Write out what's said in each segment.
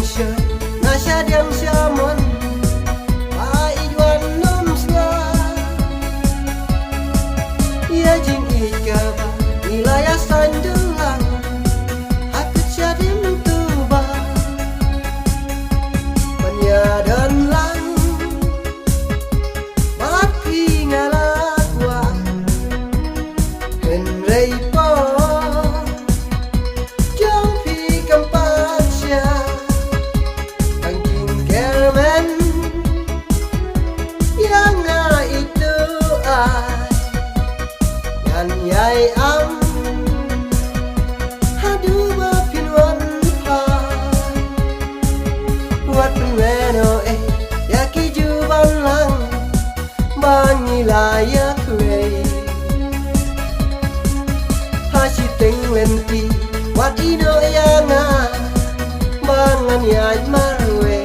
sơi na sha diam sha mon ai yuan nom sna ya jing ikaba ilaya sandulang aku jadim tuba panya dan lang mati ngalakwa henrei po jong pi kampasya tangking kermen yang nga itu ai ngan yai am hadu ba pinwan pa wat weno yaki juban lang bangi layak we hasi teng lenti wat ino yanga bangan yai marwe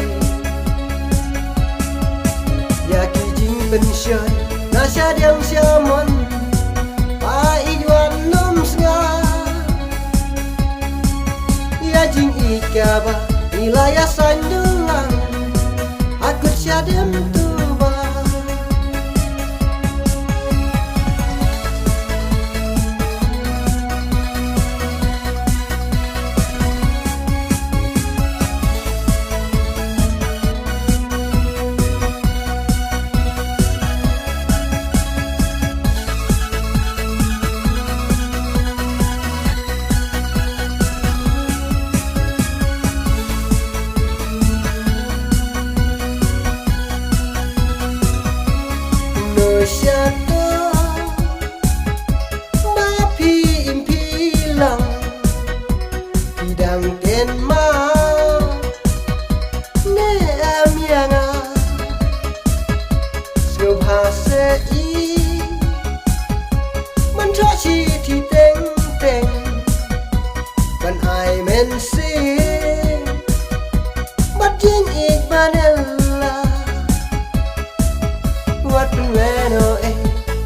yaki jing ben shay na sha diam sha mon ai yuan nom sna ya jing ikaba ilaya sandulang aku syadem tuba Shato mapi impilang bidang ten ma ne amyanga subhase I man chachi thi teng teng ban ai men si bat jing ik banella wat weno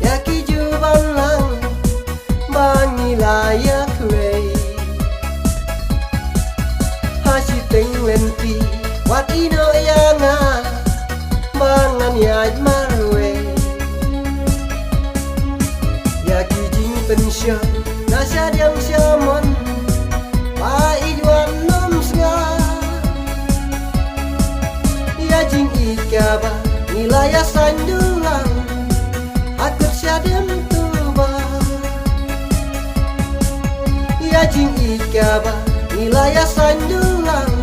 yaki juban lang bangi layak we hasi teng lenti wat ino yanga bangan yai marwe yaki jing pen shay na sha diam sha mon ai yuan nom sna ya jing ikaba ilaya sandulang aku syadem tuba ya jing ikaba ilaya sandulang